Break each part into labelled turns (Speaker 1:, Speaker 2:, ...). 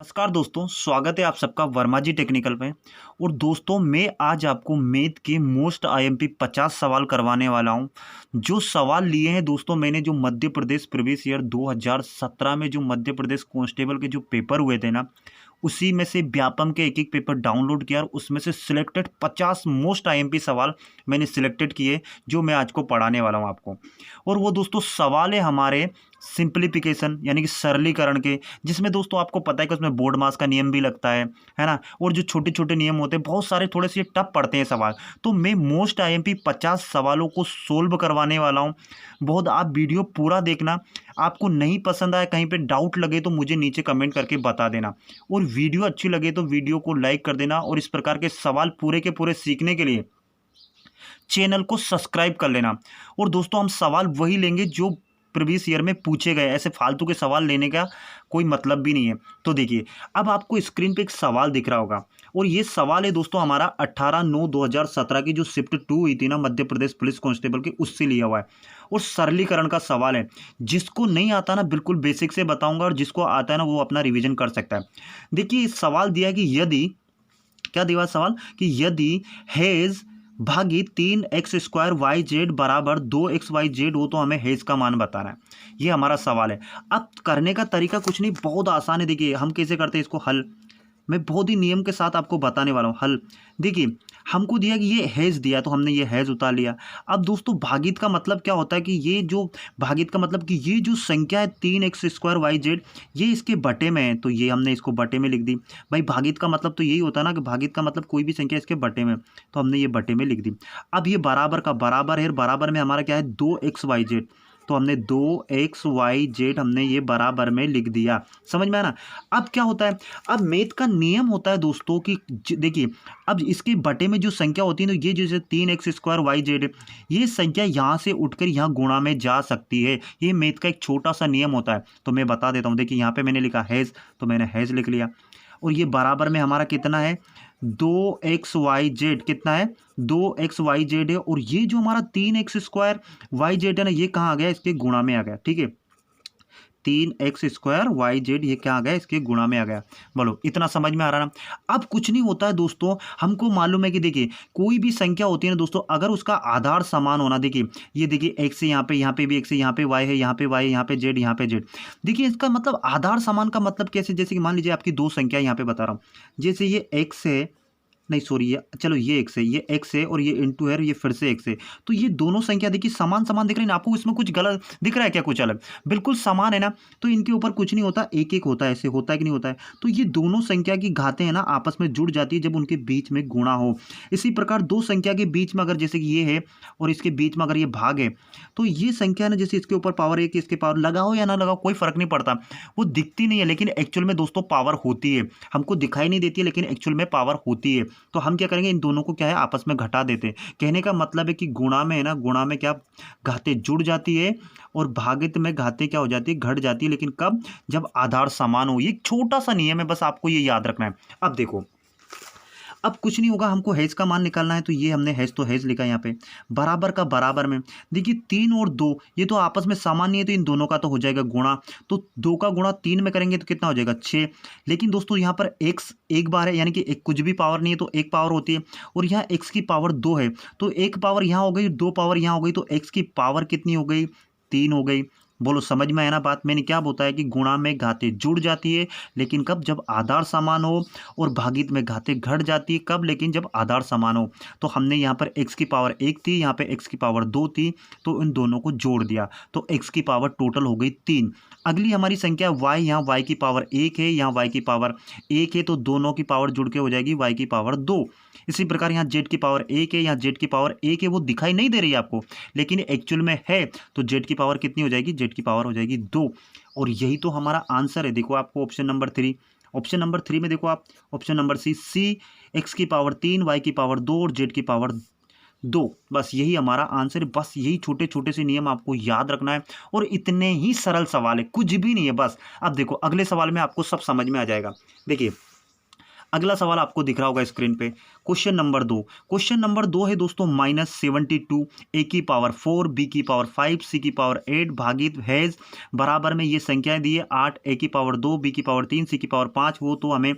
Speaker 1: नमस्कार दोस्तों, स्वागत है आप सबका वर्मा जी टेक्निकल पे। और दोस्तों मैं आज आपको मैथ के मोस्ट आईएमपी 50 सवाल करवाने वाला हूं। जो सवाल लिए हैं दोस्तों, मैंने जो मध्य प्रदेश प्रीवियस ईयर 2017 में जो मध्य प्रदेश कांस्टेबल के जो पेपर हुए थे ना, उसी में से व्यापम के एक एक पेपर डाउनलोड किया और उसमें से सिलेक्टेड 50 मोस्ट आईएमपी सवाल मैंने सिलेक्टेड किए, जो मैं आज को पढ़ाने वाला हूं आपको। और वो दोस्तों सवाल है हमारे सिंप्लीफिकेशन यानी कि सरलीकरण के, जिसमें दोस्तों आपको पता है कि उसमें बोर्ड मास का नियम भी लगता है ना। और जो छोटे छोटे नियम होते हैं बहुत सारे, थोड़े से टफ पड़ते हैं सवाल। तो मैं मोस्ट आईएमपी 50 सवालों को सोल्व करवाने वाला हूं। बहुत आप वीडियो पूरा देखना। आपको नहीं पसंद आए, कहीं पे डाउट लगे तो मुझे नीचे कमेंट करके बता देना। और वीडियो अच्छी लगे तो वीडियो को लाइक कर देना। और इस प्रकार के सवाल पूरे के पूरे सीखने के लिए चैनल को सब्सक्राइब कर लेना। और दोस्तों हम सवाल वही लेंगे जो प्रीवियस ईयर में पूछे गए, ऐसे फालतू के सवाल लेने का कोई मतलब भी नहीं है। तो देखिए, अब आपको स्क्रीन पे एक सवाल दिख रहा होगा और ये सवाल है दोस्तों हमारा 18/9/2017 की जो शिफ्ट 2 हुई थी ना मध्य प्रदेश पुलिस कांस्टेबल की, उससे लिया हुआ है। और सरलीकरण का सवाल है। जिसको नहीं आता ना, बिल्कुल बेसिक से बताऊंगा, और जिसको आता है ना वो अपना रिविजन कर सकता है। देखिए इस सवाल दिया है कि यदि, क्या दिया सवाल, कि यदि हेज भागी 3x² YZ बराबर 2XYZ हो तो हमें हेज का मान बताना है। ये हमारा सवाल है। अब करने का तरीका कुछ नहीं, बहुत आसान है। देखिए हम कैसे करते हैं इसको हल, मैं बहुत ही नियम के साथ आपको बताने वाला हूँ हल। देखिए हमको दिया कि ये हैज़ दिया तो हमने ये हैज़ उतार लिया। अब दोस्तों भागित का मतलब क्या होता है कि ये जो भागित का मतलब कि ये जो संख्या है 3x² YZ, ये इसके बटे में है, तो ये हमने इसको बटे में लिख दी। भाई भागित का मतलब तो यही होता है ना, कि भागित का मतलब कोई भी संख्या इसके बटे में, तो हमने ये बटे में लिख दी। अब ये बराबर का बराबर है, बराबर में हमारा क्या है 2XYZ, तो हमने 2XYZ हमने ये बराबर में लिख दिया। समझ में आया ना। अब क्या होता है, अब मैथ का नियम होता है दोस्तों कि देखिए अब इसके बटे में जो संख्या होती है, तो ये जैसे 3x² YZ, ये संख्या यहाँ से उठकर यहाँ गुणा में जा सकती है। ये मैथ का एक छोटा सा नियम होता है, तो मैं बता देता हूँ। देखिए यहाँ पे मैंने लिखा हैज़, तो मैंने हैज़ लिख लिया। और ये बराबर में हमारा कितना है 2XYZ, कितना है 2XYZ है। और ये जो हमारा 3x² YZ है ना, ये कहाँ आ गया, इसके गुणा में आ गया। ठीक है, 3x² YZ ये क्या आ गया, इसके गुणा में आ गया। बोलो इतना समझ में आ रहा ना। अब कुछ नहीं होता है दोस्तों, हमको मालूम है कि देखिए कोई भी संख्या होती है ना दोस्तों, अगर उसका आधार समान होना, देखिए ये देखिए x है, यहाँ पे भी x है, यहाँ पे y है, यहाँ पे y है, यहाँ पे z, यहाँ पे z। देखिए इसका मतलब आधार समान का मतलब कैसे, जैसे कि मान लीजिए आपकी दो संख्या यहाँ पे बता रहा हूँ, जैसे ये x है, नहीं सॉरी, ये चलो ये x है, ये x है और ये इंटू है और ये फिर से x है। तो ये दोनों संख्या देखिए समान समान दिख रही है ना आपको, इसमें कुछ गलत दिख रहा है क्या, कुछ अलग, बिल्कुल समान है ना। तो इनके ऊपर कुछ नहीं होता, एक एक होता है, ऐसे होता है कि नहीं होता है। तो ये दोनों संख्या की घातें हैं ना आपस में जुड़ जाती है जब उनके बीच में गुणा हो। इसी प्रकार दो संख्या के बीच में अगर जैसे कि ये है और इसके बीच में अगर ये भाग है, तो ये संख्या ना जैसे इसके ऊपर पावर है कि इसके पावर लगाओ या ना लगाओ कोई फर्क नहीं पड़ता, वो दिखती नहीं है लेकिन एक्चुअल में दोस्तों पावर होती है। हमको दिखाई नहीं देती है लेकिन एक्चुअल में पावर होती है। तो हम क्या करेंगे, इन दोनों को क्या है आपस में घटा देते हैं। कहने का मतलब है कि गुणा में है ना, गुणा में क्या घातें जुड़ जाती है और भागित में घातें क्या हो जाती है, घट जाती है। लेकिन कब, जब आधार समान हो। ये एक छोटा सा नियम है, बस आपको ये याद रखना है। अब देखो, अब कुछ नहीं होगा, हमको हैज का मान निकालना है, तो ये हमने हैज तो हैज लिखा यहाँ पे, बराबर का बराबर में। देखिए 3 और 2 ये तो आपस में समान नहीं है, तो इन दोनों का तो हो जाएगा गुणा। तो 2 का गुणा 3 में करेंगे तो कितना हो जाएगा 6। लेकिन दोस्तों यहाँ पर x एक बार है, यानी कि एक कुछ भी पावर नहीं है तो एक पावर होती है, और यहाँ x की पावर 2 है, तो एक पावर यहाँ हो गई, 2 पावर यहाँ हो गई, तो x की पावर कितनी हो गई, 3 हो गई। बोलो समझ में आया ना बात। मैंने क्या बताया कि गुणा में घातें जुड़ जाती है, लेकिन कब, जब आधार समान हो। और भागित में घातें घट जाती है कब, लेकिन जब आधार समान हो। तो हमने यहाँ पर x की पावर 1 थी, यहाँ पे x की पावर 2 थी, तो इन दोनों को जोड़ दिया तो x की पावर टोटल हो गई 3। अगली हमारी संख्या y, यहाँ y की पावर 1 है, यहाँ y की पावर 1 है, तो दोनों की पावर जुड़ के हो जाएगी y की पावर 2। इसी प्रकार यहाँ z की पावर 1 है, यहाँ z की पावर 1 है, वो दिखाई नहीं दे रही है आपको लेकिन एक्चुअल में है, तो z की पावर कितनी हो जाएगी, z की पावर हो जाएगी 2। और यही तो हमारा आंसर है। देखो आपको ऑप्शन नंबर 3, ऑप्शन नंबर 3 में देखो आप, ऑप्शन नंबर सी x की पावर 3, y की पावर 2 और z की पावर 2। बस यही हमारा आंसर है। बस यही छोटे छोटे से नियम आपको याद रखना है और इतने ही सरल सवाल है, कुछ भी नहीं है बस। अब देखो अगले सवाल में आपको सब समझ में आ जाएगा। देखिए अगला सवाल आपको दिख रहा होगा स्क्रीन पे, क्वेश्चन नंबर 2, क्वेश्चन नंबर 2 है दोस्तों -72 ए की पावर 4 बी की पावर 5 सी की पावर 8 भागित हैज बराबर में ये संख्याएं दी है 8 ए की पावर 2 बी की पावर 3 सी की पावर 5। वो तो हमें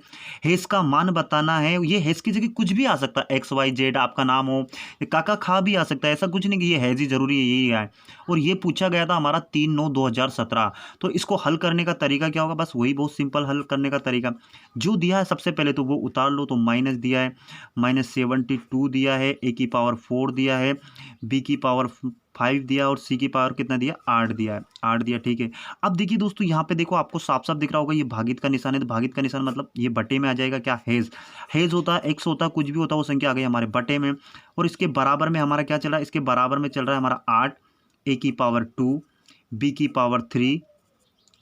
Speaker 1: हैज का मान बताना है। ये हैज की जगह कुछ भी आ सकता है, एक्स वाई जेड आपका नाम हो, काका खा भी आ सकता है, ऐसा कुछ नहीं कि ये हैज ही जरूरी है यही है। और ये पूछा गया था हमारा 3/9/2017। तो इसको हल करने का तरीका क्या होगा, बस वही बहुत सिंपल हल करने का तरीका जो दिया है सबसे पहले तो वो उतार लो। तो माइनस दिया है, -72 दिया है, ए की पावर 4 दिया है, बी की पावर 5 दिया और सी की पावर कितना दिया 8 दिया है, 8 दिया। ठीक है, अब देखिए दोस्तों यहाँ पे देखो आपको साफ साफ दिख रहा होगा ये भागित का निशान है। तो भागित का निशान मतलब ये बटे में आ जाएगा क्या, हेज। हेज होता है, एक्स होता है, कुछ भी होता है, वो संख्या आ गई हमारे बटे में। और इसके बराबर में हमारा क्या चल रहा है, इसके बराबर में चल रहा है हमारा 8 ए की पावर 2 बी की पावर 3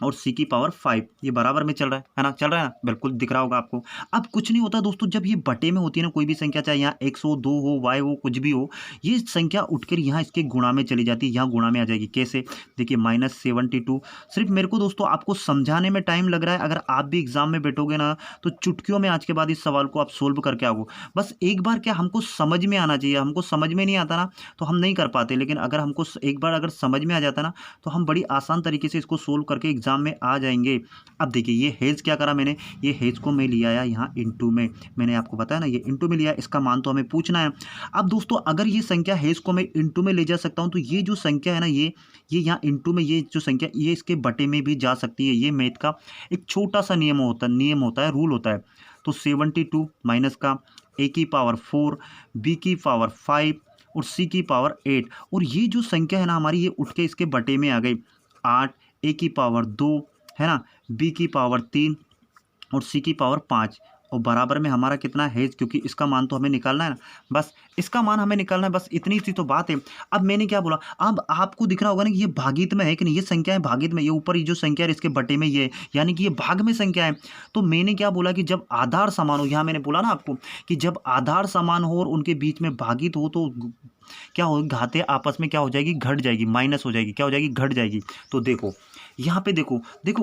Speaker 1: और सी की पावर 5। ये बराबर में चल रहा है ना, चल रहा है ना, बिल्कुल दिख रहा होगा आपको। अब कुछ नहीं होता दोस्तों, जब ये बटे में होती है ना कोई भी संख्या, चाहे यहाँ एक्स हो, 2 हो, वाई हो, कुछ भी हो, ये संख्या उठकर यहाँ इसके गुणा में चली जाती है, यहाँ गुणा में आ जाएगी। कैसे, देखिए -72। सिर्फ मेरे को दोस्तों आपको समझाने में टाइम लग रहा है, अगर आप भी एग्जाम में बैठोगे ना तो चुटकियों में आज के बाद इस सवाल को आप सोल्व करके आओ। बस एक बार क्या हमको समझ में आना चाहिए, हमको समझ में नहीं आता ना तो हम नहीं कर पाते, लेकिन अगर हमको एक बार अगर समझ में आ जाता ना तो हम बड़ी आसान तरीके से इसको सोल्व करके एग्जाम में आ जाएंगे। अब देखिए ये हेज क्या करा मैंने, ये हेज को मैं लिया यहाँ इनटू में, मैंने आपको बताया ना ये इनटू में लिया, इसका मान तो हमें पूछना है। अब दोस्तों अगर ये संख्या हेज को मैं इनटू में ले जा सकता हूँ तो ये जो संख्या है ना ये यहाँ इनटू में, ये जो संख्या ये इसके बटे में भी जा सकती है। ये मैथ का एक छोटा सा नियम होता है, रूल होता है। तो 72 माइनस का ए की पावर 4 बी की पावर 5 और सी की पावर 8, और ये जो संख्या है ना हमारी ये उठ के इसके बटे में आ गई 8 ए की पावर 2 है ना, बी की पावर 3 और सी की पावर 5 और बराबर में हमारा कितना है, क्योंकि इसका मान तो हमें निकालना है ना, बस इसका मान हमें निकालना है, बस इतनी सी तो बात है। अब मैंने क्या बोला, अब आपको दिख रहा होगा ना कि ये भागित में है कि नहीं, ये संख्या है भागित में, ये ऊपर ये जो संख्या है इसके बटे में ये, यानी कि ये भाग में संख्या है। तो मैंने क्या बोला कि जब आधार समान हो, यहाँ मैंने बोला ना आपको कि जब आधार समान हो और उनके बीच में भागित हो तो क्या हो, घाते आपस में क्या हो जाएगी, घट जाएगी, माइनस हो जाएगी, क्या हो जाएगी, घट जाएगी। तो देखो यहाँ पे देखो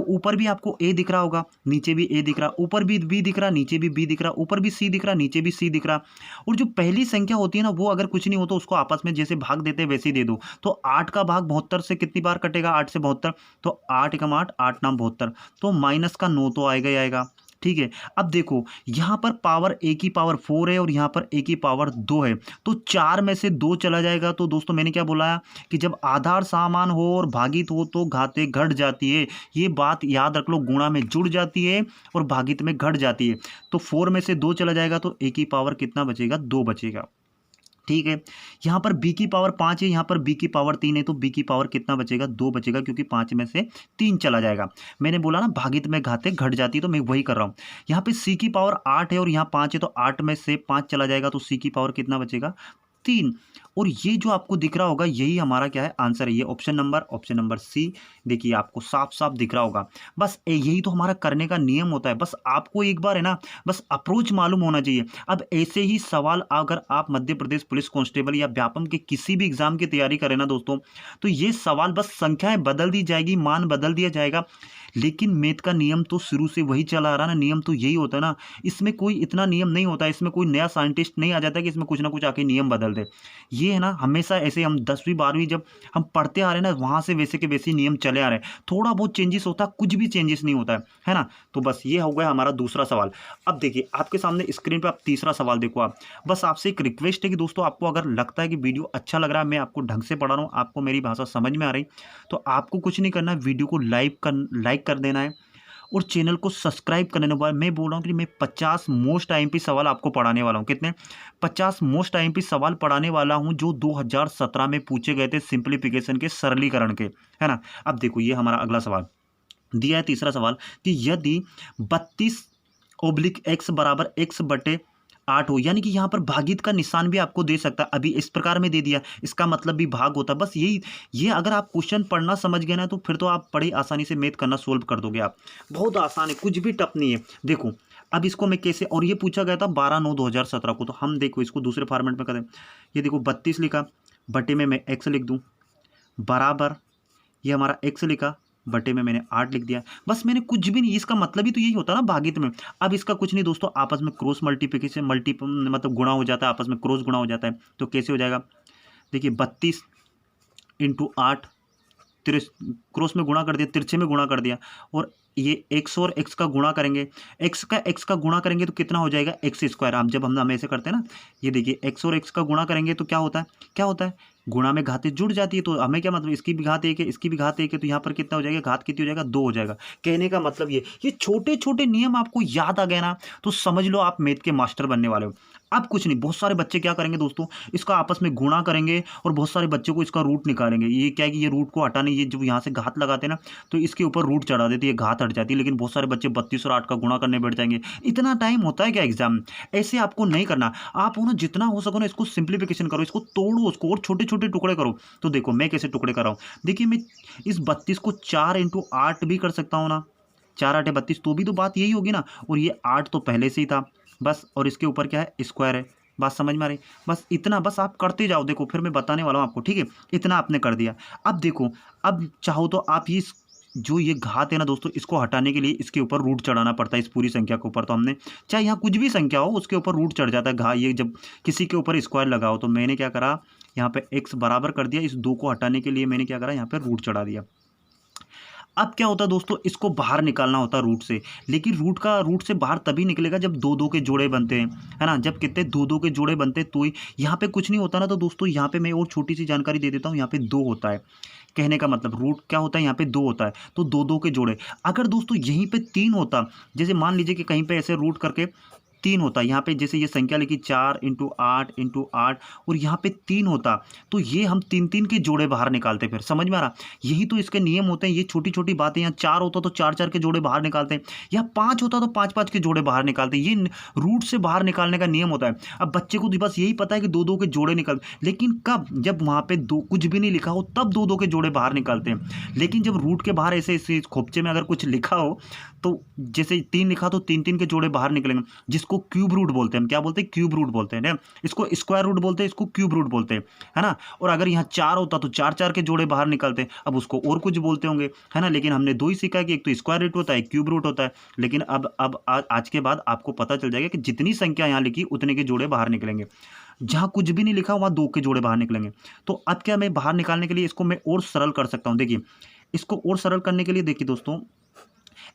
Speaker 1: ऊपर भी आपको ए दिख रहा होगा, नीचे भी ए दिख रहा, ऊपर भी बी दिख रहा, नीचे भी बी दिख रहा, ऊपर भी सी दिख रहा, नीचे भी सी दिख रहा। और जो पहली संख्या होती है ना वो अगर कुछ नहीं हो तो उसको आपस में जैसे भाग देते हैं वैसे ही दे दो। तो 8 का भाग 72 से कितनी बार कटेगा, 8 से 72, तो 8 एकम 8, 8 नाम 72, तो माइनस का 9 तो आएगा ही आएगा। ठीक है, अब देखो यहाँ पर पावर ए की पावर 4 है और यहाँ पर ए की पावर 2 है, तो 4 में से 2 चला जाएगा। तो दोस्तों मैंने क्या बोला कि जब आधार समान हो और भागित हो तो घाते घट जाती है, ये बात याद रख लो, गुणा में जुड़ जाती है और भागित में घट जाती है। तो 4 में से 2 चला जाएगा तो ए की पावर कितना बचेगा, 2 बचेगा। ठीक है, यहाँ पर b की पावर 5 है, यहाँ पर b की पावर 3 है, तो b की पावर कितना बचेगा, 2 बचेगा, क्योंकि 5 में से 3 चला जाएगा। मैंने बोला ना भागित में घाते घट जाती है, तो मैं वही कर रहा हूँ। यहाँ पे c की पावर 8 है और यहाँ 5 है, तो 8 में से 5 चला जाएगा, तो c की पावर कितना बचेगा, 3। और ये जो आपको दिख रहा होगा यही हमारा क्या है, आंसर है। ये ऑप्शन नंबर सी, देखिए आपको साफ साफ दिख रहा होगा। बस यही तो हमारा करने का नियम होता है, बस आपको एक बार है ना बस अप्रोच मालूम होना चाहिए। अब ऐसे ही सवाल अगर आप मध्य प्रदेश पुलिस कांस्टेबल या व्यापम के किसी भी एग्जाम की तैयारी करें ना दोस्तों, तो ये सवाल बस संख्याएं बदल दी जाएगी, मान बदल दिया जाएगा, लेकिन मैथ का नियम तो शुरू से वही चला आ रहा ना, नियम तो यही होता है ना, इसमें कोई इतना नियम नहीं होता, इसमें कोई नया साइंटिस्ट नहीं आ जाता कि इसमें कुछ ना कुछ आके नियम बदल दे। ये है ना हमेशा ऐसे, हम 10वीं 12वीं जब हम पढ़ते आ रहे हैं ना वहाँ से वैसे के वैसे नियम चले आ रहे हैं, थोड़ा बहुत चेंजेस होता है, कुछ भी चेंजेस नहीं होता है ना। तो बस ये हो गया हमारा दूसरा सवाल। अब देखिए आपके सामने स्क्रीन पर आप तीसरा सवाल देखो। आप बस आपसे एक रिक्वेस्ट है कि दोस्तों आपको अगर लगता है कि वीडियो अच्छा लग रहा है, मैं आपको ढंग से पढ़ा रहा हूँ, आपको मेरी भाषा समझ में आ रही, तो आपको कुछ नहीं करना है, वीडियो को लाइक कर देना है और चैनल को सब्सक्राइब करने के बाद मैं बोल रहा हूँ कि मैं 50 मोस्ट आईएमपी सवाल आपको पढ़ाने वाला हूँ। कितने, 50 मोस्ट आईएमपी सवाल पढ़ाने वाला हूँ जो 2017 में पूछे गए थे सिंप्लीफिकेशन के, सरलीकरण के, है ना। अब देखो ये हमारा अगला सवाल दिया है, तीसरा सवाल कि यदि 32/x बराबर x/8 हो, यानी कि यहाँ पर भागित का निशान भी आपको दे सकता है, अभी इस प्रकार में दे दिया, इसका मतलब भी भाग होता है। बस यही, ये अगर आप क्वेश्चन पढ़ना समझ गए ना तो फिर तो आप बड़ी आसानी से मैथ करना सोल्व कर दोगे। आप बहुत आसान है, कुछ भी टफ नहीं है। देखो अब इसको मैं कैसे, और ये पूछा गया था 12/9/2017 को, तो हम देखो इसको दूसरे फॉर्मेट में करें। ये देखो 32 लिखा, बटे में मैं x लिख दूँ, बराबर ये हमारा x लिखा, बटे में मैंने 8 लिख दिया। बस मैंने कुछ भी नहीं, इसका मतलब ही तो यही होता है ना भागित में। अब इसका कुछ नहीं दोस्तों, आपस में क्रॉस मल्टीप्लिकेशन मतलब गुणा हो जाता है, आपस में क्रॉस गुणा हो जाता है। तो कैसे हो जाएगा, देखिए 32 × 8 क्रॉस में गुणा कर दिया, तिरछे में गुणा कर दिया, और ये x और x का गुणा करेंगे, x का गुणा करेंगे तो कितना हो जाएगा x²। हम जब हम ऐसे करते हैं ना, ये देखिए x और x का गुणा करेंगे तो क्या होता है गुणा में घातें जुड़ जाती है। तो हमें क्या मतलब, इसकी भी घात 1 है, इसकी भी घात 1 है, तो यहाँ पर कितना हो जाएगा, घात कितनी हो जाएगा, 2 हो जाएगा। कहने का मतलब ये छोटे छोटे नियम आपको याद आ गए ना, तो समझ लो आप मैथ के मास्टर बनने वाले हो। अब कुछ नहीं, बहुत सारे बच्चे क्या करेंगे दोस्तों, इसका आपस में गुणा करेंगे और बहुत सारे बच्चों को इसका रूट निकालेंगे। ये क्या है कि ये रूट को हटाने, ये जब यहाँ से घात लगाते हैं ना तो इसके ऊपर रूट चढ़ा देते हैं, घात हट जाती है। लेकिन बहुत सारे बच्चे 32 और 8 का गुणा करने बैठ जाएंगे। इतना टाइम होता है क्या एग्जाम में? ऐसे आपको नहीं करना। आप ना जितना हो सको ना इसको सिंप्लीफिकेशन करो, इसको तोड़ो, उसको और छोटे छोटे टुकड़े करो। तो देखो मैं कैसे टुकड़े कर रहा हूँ, देखिए मैं इस 32 को 4 × 8 भी कर सकता हूँ ना, 4 × 8 = 32, तो भी तो बात यही होगी ना। और ये 8 तो पहले से ही था बस, और इसके ऊपर क्या है, स्क्वायर है। बात समझ में आ रही? बस इतना, बस आप करते जाओ। देखो फिर मैं बताने वाला हूँ आपको, ठीक है? इतना आपने कर दिया। अब देखो, अब चाहो तो आप ये जो ये घात है ना दोस्तों, इसको हटाने के लिए इसके ऊपर रूट चढ़ाना पड़ता है, इस पूरी संख्या के ऊपर। तो हमने चाहे यहाँ कुछ भी संख्या हो उसके ऊपर रूट चढ़ जाता है। ये जब किसी के ऊपर स्क्वायर लगाओ, तो मैंने क्या करा, यहाँ पे x बराबर कर दिया, इस 2 को हटाने के लिए मैंने क्या करा, यहाँ पे रूट चढ़ा दिया। अब क्या होता है दोस्तों, इसको बाहर निकालना होता है रूट से, लेकिन रूट से बाहर तभी निकलेगा जब 2 के जोड़े बनते हैं, है ना। जब कितने 2 के जोड़े बनते हैं तो ही, यहाँ पे कुछ नहीं होता ना। तो दोस्तों यहाँ पे मैं और छोटी सी जानकारी दे देता हूँ, यहाँ पे 2 होता है। कहने का मतलब रूट क्या होता है, यहाँ पे 2 होता है, तो 2 के जोड़े। अगर दोस्तों यहीं पे 3 होता, जैसे मान लीजिए कि कहीं पे ऐसे रूट करके 3 होता, यहाँ पे जैसे ये संख्या लिखी 4 × 8 × 8 और यहाँ पे 3 होता, तो ये हम 3 के जोड़े बाहर निकालते। फिर समझ में आ रहा? यही तो इसके नियम होते हैं। ये छोटी छोटी बातें, यहाँ 4 होता तो 4 के जोड़े बाहर निकालते हैं, यहाँ 5 होता तो 5 के जोड़े बाहर निकालते। ये रूट से बाहर निकालने का नियम होता है। अब बच्चे को बस यही पता है कि 2 के जोड़े निकल, लेकिन कब, जब वहाँ पे कुछ भी नहीं लिखा हो तब 2 के जोड़े बाहर निकालते हैं। लेकिन जब रूट के बाहर ऐसे खोपचे में अगर कुछ लिखा हो, तो जैसे 3 लिखा तो 3 के जोड़े बाहर निकलेंगे, जिसको क्यूब रूट बोलते हैं। हम क्या बोलते हैं, क्यूब रूट बोलते हैं। इसको स्क्वायर रूट बोलते हैं, इसको क्यूब रूट बोलते हैं, है ना। और अगर यहाँ 4 होता तो 4 के जोड़े बाहर निकलते हैं। अब उसको और कुछ बोलते होंगे, है ना। लेकिन हमने 2 ही सीखा है कि एक तो स्क्वायर रूट होता है, क्यूब रूट होता है। लेकिन अब आज के बाद आपको पता चल जाएगा कि जितनी संख्या यहाँ लिखी उतने के जोड़े बाहर निकलेंगे। जहाँ कुछ भी नहीं लिखा वहाँ 2 के जोड़े बाहर निकलेंगे। तो अब क्या, मैं बाहर निकालने के लिए इसको मैं और सरल कर सकता हूँ। देखिए इसको और सरल करने के लिए, देखिए दोस्तों,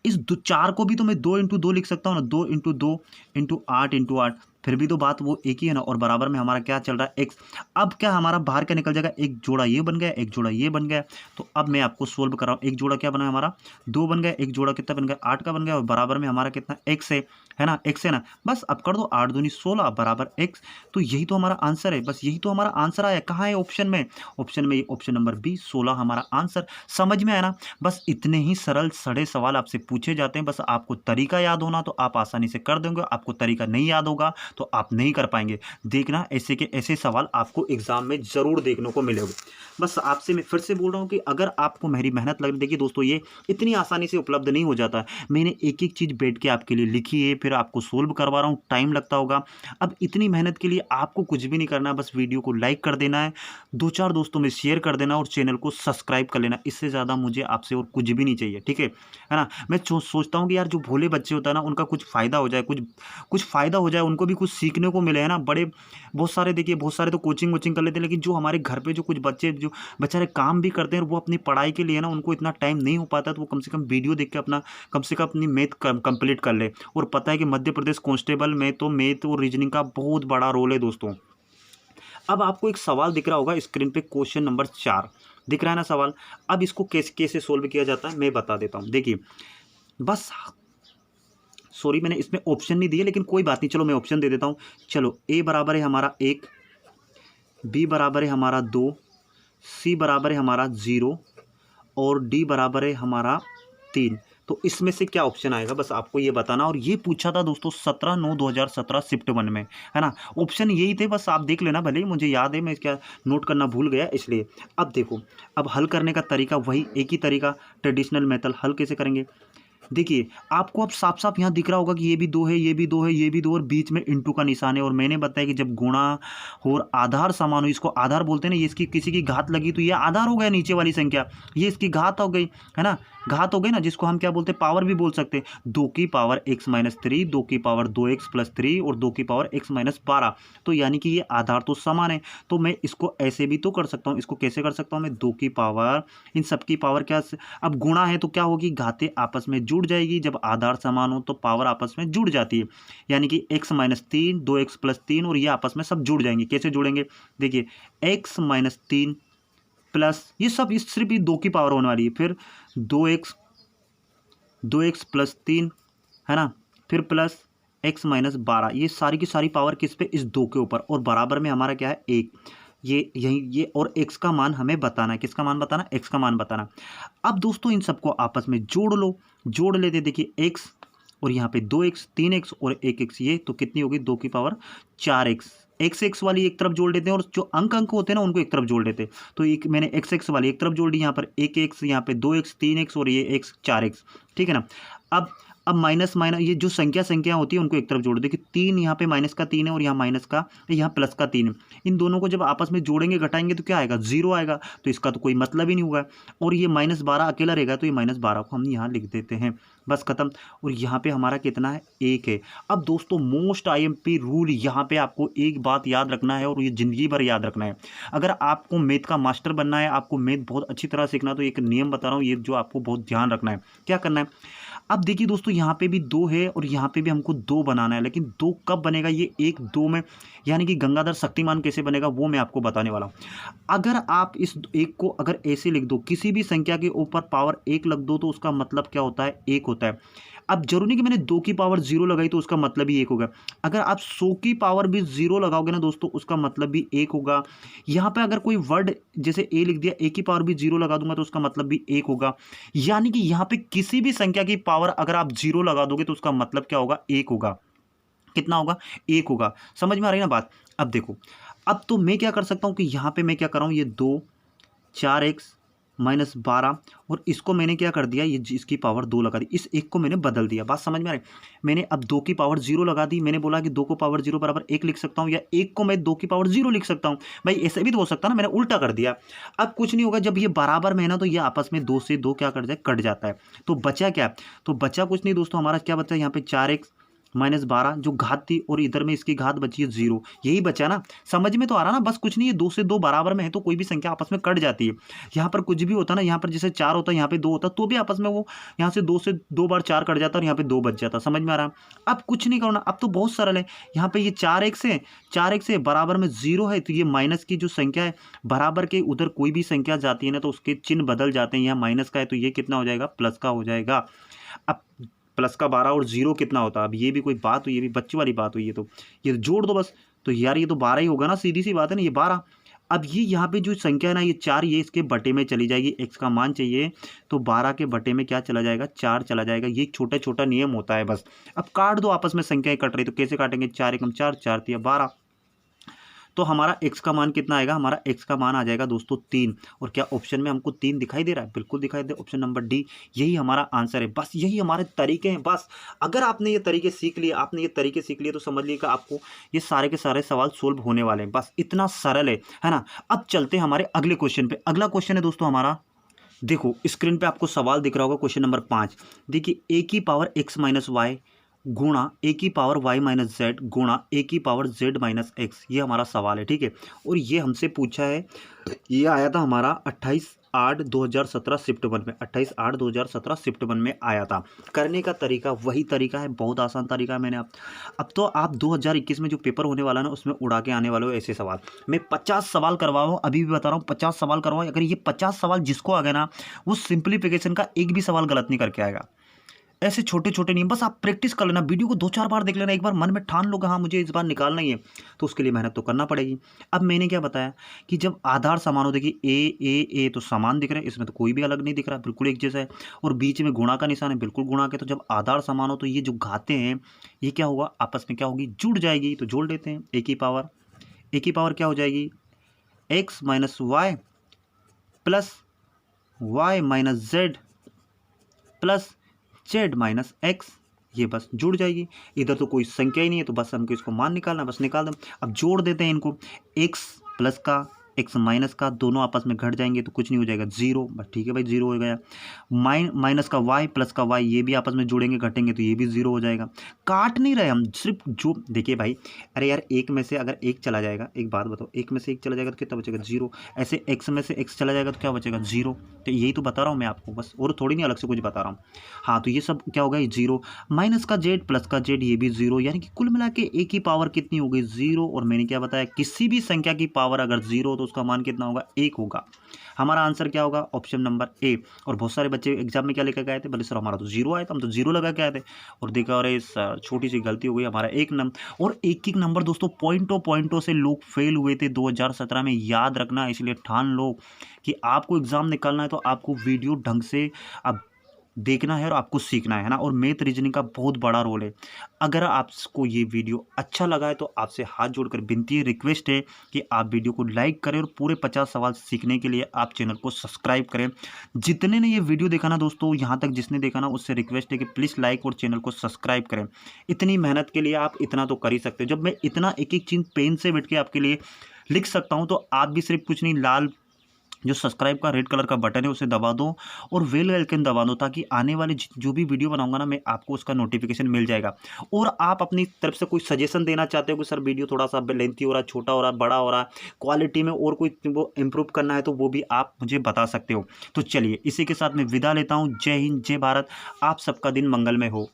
Speaker 1: इस 4 को भी तो मैं 2 × 2 लिख सकता हूँ ना, 2 × 2 × 8 × 8, फिर भी तो बात वो एक ही है ना। और बराबर में हमारा क्या चल रहा है, x। अब क्या हमारा बाहर क्या निकल जाएगा, एक जोड़ा ये बन गया, एक जोड़ा ये बन गया। तो अब मैं आपको सोल्व कर रहा हूँ। एक जोड़ा क्या बना हमारा, 2 बन गया, एक जोड़ा कितना बन गया, 8 का बन गया, और बराबर में हमारा कितना, x है ना, x है ना। बस अब कर दो, 8 दूनी 16 बराबर x। तो यही तो हमारा आंसर है, बस यही तो हमारा आंसर आया। कहाँ है, ऑप्शन में, ऑप्शन नंबर बी 16 हमारा आंसर। समझ में आया ना। बस इतने ही सरल सड़े सवाल आपसे पूछे जाते हैं। बस आपको तरीका याद होना तो आप आसानी से कर देंगे, आपको तरीका नहीं याद होगा तो आप नहीं कर पाएंगे। देखना ऐसे के ऐसे सवाल आपको एग्जाम में जरूर देखने को मिलेंगे। बस आपसे मैं फिर से बोल रहा हूँ कि अगर आपको मेरी मेहनत लग रही, देखिए दोस्तों ये इतनी आसानी से उपलब्ध नहीं हो जाता। मैंने एक एक चीज़ बैठ के आपके लिए लिखी है, फिर आपको सोल्व करवा रहा हूँ, टाइम लगता होगा। अब इतनी मेहनत के लिए आपको कुछ भी नहीं करना, बस वीडियो को लाइक कर देना है, 2-4 दोस्तों में शेयर कर देना और चैनल को सब्सक्राइब कर लेना। इससे ज़्यादा मुझे आपसे और कुछ भी नहीं चाहिए, ठीक है ना। मैं सोचता हूँ कि यार जो भोले बच्चे होता है ना, उनका कुछ फ़ायदा हो जाए, कुछ फ़ायदा हो जाए, उनको भी कुछ सीखने को मिले, है ना। बहुत सारे देखिए, बहुत सारे तो कोचिंग कर लेते हैं, लेकिन जो हमारे घर पे जो कुछ बच्चे जो बेचारे काम भी करते हैं, वो अपनी पढ़ाई के लिए ना उनको इतना टाइम नहीं हो पाता, तो वो कम से कम वीडियो देख के कम से कम अपनी मैथ कंप्लीट कर ले। और पता है कि मध्य प्रदेश कांस्टेबल में तो मैथ और रीजनिंग का बहुत बड़ा रोल है दोस्तों। अब आपको एक सवाल दिख रहा होगा स्क्रीन पे, क्वेश्चन नंबर 4 दिख रहा है ना सवाल। अब इसको कैसे सोल्व किया जाता है मैं बता देता हूँ। देखिए बस, सॉरी मैंने इसमें ऑप्शन नहीं दिए, लेकिन कोई बात नहीं, चलो मैं ऑप्शन दे देता हूँ। चलो a बराबर है हमारा 1, b बराबर है हमारा 2, c बराबर है हमारा 0 और d बराबर है हमारा 3। तो इसमें से क्या ऑप्शन आएगा, बस आपको ये बताना। और ये पूछा था दोस्तों 17/9/2017 शिफ्ट 1 में, है ना। ऑप्शन यही थे, बस आप देख लेना। भले ही मुझे याद है, मैं क्या नोट करना भूल गया इसलिए। अब देखो, अब हल करने का तरीका वही एक ही तरीका, ट्रेडिशनल मेथड। हल कैसे करेंगे, देखिए आपको अब साफ साफ यहाँ दिख रहा होगा कि ये भी दो है, ये भी दो है, ये भी दो, और बीच में इंटू का निशान है। और मैंने बताया कि जब गुणा और आधार समान हो, इसको आधार बोलते हैं ना, ये इसकी किसी की घात लगी तो ये आधार हो गया नीचे वाली संख्या, ये इसकी घात हो गई, है ना, घात हो गई ना, जिसको हम क्या बोलते हैं, पावर भी बोल सकते हैं। 2 की पावर x-3, 2 की पावर 2x+3 और 2 की पावर x-12। तो यानी कि ये आधार तो समान है। तो मैं इसको ऐसे भी तो कर सकता हूँ। इसको कैसे कर सकता हूँ मैं, 2 की पावर, इन सब की पावर क्या, अब गुणा है तो क्या होगी, घातें आपस में जुड़ जाएगी। जब आधार समान हो तो पावर आपस में जुड़ जाती है, यानी कि x-3, 2x+3 और ये आपस में सब जुड़ जाएंगे। कैसे जुड़ेंगे, देखिए x-3 प्लस ये सब, इस सिर्फ ये 2 की पावर होने वाली है, फिर 2x+3, है ना, फिर प्लस x-12, ये सारी की सारी पावर किस पे, इस 2 के ऊपर, और बराबर में हमारा क्या है, 1। ये यही ये, और x का मान हमें बताना है। किसका मान बताना, x का मान बताना। अब दोस्तों इन सबको आपस में जोड़ लो, जोड़ लेते, देखिए x और यहाँ पे 2x, 3x और 1x, ये तो कितनी होगी, 2 की पावर 4x। x वाली एक तरफ जोड़ देते हैं, और जो अंक होते हैं ना उनको एक तरफ जोड़ देते हैं। तो एक मैंने x वाली एक तरफ जोड़ दी, यहाँ पर 1x, यहाँ पे 2x, 3x और ये x 4x, ठीक है ना। अब माइनस ये जो संख्या होती है उनको एक तरफ जोड़ दे कि 3 यहाँ पे माइनस का 3 है और यहाँ माइनस का, यहाँ प्लस का 3 है। इन दोनों को जब आपस में जोड़ेंगे, घटाएंगे तो क्या आएगा, 0 आएगा। तो इसका तो कोई मतलब ही नहीं होगा। और ये -12 अकेला रहेगा, तो ये -12 को हम यहाँ लिख देते हैं, बस खत्म। और यहाँ पे हमारा कितना है, 1 है। अब दोस्तों मोस्ट IMP रूल, यहाँ पे आपको एक बात याद रखना है और ये ज़िंदगी भर याद रखना है। अगर आपको मैथ का मास्टर बनना है, आपको मैथ बहुत अच्छी तरह सीखना है, तो एक नियम बता रहा हूँ, ये जो आपको बहुत ध्यान रखना है। क्या करना है, अब देखिए दोस्तों, यहाँ पे भी 2 है और यहाँ पे भी हमको 2 बनाना है, लेकिन 2 कब बनेगा, ये 1 2 में, यानी कि गंगाधर शक्तिमान कैसे बनेगा वो मैं आपको बताने वाला हूँ। अगर आप इस 1 को अगर ऐसे लिख दो, किसी भी संख्या के ऊपर पावर 1 लग दो, तो उसका मतलब क्या होता है, 1 होता है। अब जरूरी नहीं कि मैंने 2 की पावर 0 लगाई तो उसका मतलब ही 1 होगा। अगर आप 100 की पावर भी 0 लगाओगे ना दोस्तों, उसका मतलब भी 1 होगा। यहाँ पे अगर कोई वर्ड जैसे ए लिख दिया, ए की पावर भी 0 लगा दूंगा तो उसका मतलब भी 1 होगा। यानी कि यहाँ पे किसी भी संख्या की पावर अगर आप 0 लगा दोगे तो उसका मतलब क्या होगा, 1 होगा। कितना होगा, 1 होगा। समझ में आ रही है ना बात। अब देखो, अब तो मैं क्या कर सकता हूँ कि यहाँ पे मैं क्या कर रहा हूँ, ये 2 4x -12 और इसको मैंने क्या कर दिया, ये इसकी पावर 2 लगा दी, इस 1 को मैंने बदल दिया। बात समझ में आ रही, मैंने अब 2 की पावर 0 लगा दी। मैंने बोला कि 2 को पावर 0 बराबर 1 लिख सकता हूँ, या 1 को मैं 2 की पावर 0 लिख सकता हूँ। भाई ऐसे भी तो हो सकता है ना, मैंने उल्टा कर दिया। अब कुछ नहीं होगा, जब ये बराबर में है ना, तो ये आपस में 2 से 2 क्या कर जाए, कट जाता है। तो बचा क्या, तो बचा कुछ नहीं दोस्तों, हमारा क्या बचा, यहाँ पे 4x -12 जो घात थी, और इधर में इसकी घात बची है 0, यही बचा ना। समझ में तो आ रहा ना, बस कुछ नहीं है, 2 से 2 बराबर में है तो कोई भी संख्या आपस में कट जाती है। यहाँ पर कुछ भी होता ना, यहाँ पर जैसे 4 होता है, यहाँ पे 2 होता, तो भी आपस में वो यहाँ से 2 बार 4 कट जाता और यहाँ पे 2 बच जाता। समझ में आ रहा। अब कुछ नहीं करना, अब तो बहुत सरल है। यहाँ पे ये 4x है बराबर में 0 है, तो ये माइनस की जो संख्या है, बराबर के उधर कोई भी संख्या जाती है ना तो उसके चिन्ह बदल जाते हैं। यहाँ माइनस का है तो ये कितना हो जाएगा, प्लस का हो जाएगा। अब प्लस का 12 और 0 कितना होता है, अब ये भी कोई बात हुई, ये भी बच्चे वाली बात हुई है। तो ये जोड़ दो बस, तो यार ये तो 12 ही होगा ना, सीधी सी बात है ना, ये 12। अब ये यहाँ पे जो संख्या है ना, ये 4, ये इसके बटे में चली जाएगी। x का मान चाहिए तो 12 के बटे में क्या चला जाएगा, 4 चला जाएगा। ये छोटा छोटा नियम होता है बस। अब काट दो, आपस में संख्याएं कट रही तो कैसे काटेंगे, 4 एकम 4, 4 तिया 12। तो हमारा x का मान कितना आएगा, हमारा x का मान आ जाएगा दोस्तों 3। और क्या ऑप्शन में हमको 3 दिखाई दे रहा है, बिल्कुल दिखाई दे, ऑप्शन नंबर डी यही हमारा आंसर है। बस यही हमारे तरीके हैं। बस अगर आपने ये तरीके सीख लिए, तो समझ लीजिएगा आपको ये सारे के सारे सवाल सोल्व होने वाले हैं। बस इतना सरल है ना। अब चलते हैं हमारे अगले क्वेश्चन पे। अगला क्वेश्चन है दोस्तों हमारा, देखो स्क्रीन पे आपको सवाल दिख रहा होगा, क्वेश्चन नंबर 5। देखिए a की पावर x - y गुणा a की पावर y - z गुणा a की पावर z - x, ये हमारा सवाल है, ठीक है। और ये हमसे पूछा है, ये आया था हमारा 28/8/2017 शिफ्ट 1 में, 28/8/2017 शिफ्ट 1 में आया था। करने का तरीका वही तरीका है, बहुत आसान तरीका है। मैंने अब तो आप 2021 में जो पेपर होने वाला है ना, उसमें उड़ा के आने वाले हो ऐसे सवाल। मैं 50 सवाल करवा रहा हूँ, अभी भी बता रहा हूँ, 50 सवाल करवाओ। अगर ये 50 सवाल जिसको आ गए ना, वो सिंप्लीफिकेशन का एक भी सवाल गलत नहीं करके आएगा। ऐसे छोटे छोटे नियम बस आप प्रैक्टिस कर लेना, वीडियो को 2-4 बार देख लेना, एक बार मन में ठान लो कि हाँ मुझे इस बार निकालना ही है, तो उसके लिए मेहनत तो करना पड़ेगी। अब मैंने क्या बताया कि जब आधार समान हो, देखिए ए तो समान दिख रहे हैं, इसमें तो कोई भी अलग नहीं दिख रहा, बिल्कुल एक जैसा है। और बीच में गुणा का निशान है, बिल्कुल गुणा के। तो जब आधार समान हो तो ये जो घातें हैं ये क्या होगा, आपस में क्या होगी, जुड़ जाएगी। तो जोड़ देते हैं। ए की पावर क्या हो जाएगी, x - y plus y - z plus Z minus x, ये बस जुड़ जाएगी। इधर तो कोई संख्या ही नहीं है तो बस हमको इसको मान निकालना, बस निकाल दें। अब जोड़ देते हैं इनको, एक्स प्लस का एक्स माइनस का, दोनों आपस में घट जाएंगे तो कुछ नहीं हो जाएगा, जीरो। बस ठीक है भाई, जीरो हो गया। माइनस का वाई प्लस का वाई, ये भी आपस में जुड़ेंगे घटेंगे तो ये भी जीरो हो जाएगा। काट नहीं रहे हम, सिर्फ जो देखिए भाई, अरे यार एक में से अगर एक चला जाएगा, एक बात बताओ, एक में से एक चला जाएगा तो कितना बचेगा, जीरो। ऐसे एक्स में से एक्स चला जाएगा तो क्या बचेगा, जीरो। तो यही तो बता रहा हूँ मैं आपको बस, और थोड़ी नहीं अलग से कुछ बता रहा हूँ। हाँ तो ये सब क्या होगा, ये जीरो। माइनस का जेड प्लस का जेड, ये भी जीरो, यानी कि कुल मिला के एक ही पावर कितनी हो गई, जीरो। और मैंने क्या बताया, किसी भी संख्या की पावर अगर जीरो हो तो उसका मान कितना होगा, एक होगा। हमारा आंसर क्या होगा, ऑप्शन नंबर ए। और बहुत सारे बच्चे एग्जाम में क्या लेकर गए थे, बोले सर हमारा तो जीरो आया था, हम तो जीरो लगा के आए थे। और देखा और इस छोटी सी गलती हो गई, हमारा एक नंबर। और एक नंबर दोस्तों पॉइंटों से लोग फेल हुए थे 2017 में, याद रखना। इसलिए ठान लो कि आपको एग्जाम निकालना है तो आपको वीडियो ढंग से अब देखना है और आपको सीखना है ना। और मैथ रीजनिंग का बहुत बड़ा रोल है। अगर आपको ये वीडियो अच्छा लगा है तो आपसे हाथ जोड़कर विनती है, रिक्वेस्ट है कि आप वीडियो को लाइक करें और पूरे 50 सवाल सीखने के लिए आप चैनल को सब्सक्राइब करें। जितने ने ये वीडियो देखा ना दोस्तों, यहाँ तक जिसने देखा ना, उससे रिक्वेस्ट है कि प्लीज़ लाइक और चैनल को सब्सक्राइब करें। इतनी मेहनत के लिए आप इतना तो कर ही सकते हो। जब मैं इतना एक एक चीज़ पेन से बैठ के आपके लिए लिख सकता हूँ तो आप भी सिर्फ कुछ नहीं, लाल जो सब्सक्राइब का रेड कलर का बटन है उसे दबा दो और बेल आइकन दबा दो, ताकि आने वाले जो भी वीडियो बनाऊंगा ना मैं, आपको उसका नोटिफिकेशन मिल जाएगा। और आप अपनी तरफ से कोई सजेशन देना चाहते हो कि सर वीडियो थोड़ा सा लेंथी हो रहा है, छोटा हो रहा है, बड़ा हो रहा है, क्वालिटी में और कोई वो इम्प्रूव करना है तो वो भी आप मुझे बता सकते हो। तो चलिए इसी के साथ मैं विदा लेता हूँ। जय हिंद, जय भारत, आप सबका दिन मंगलमय हो।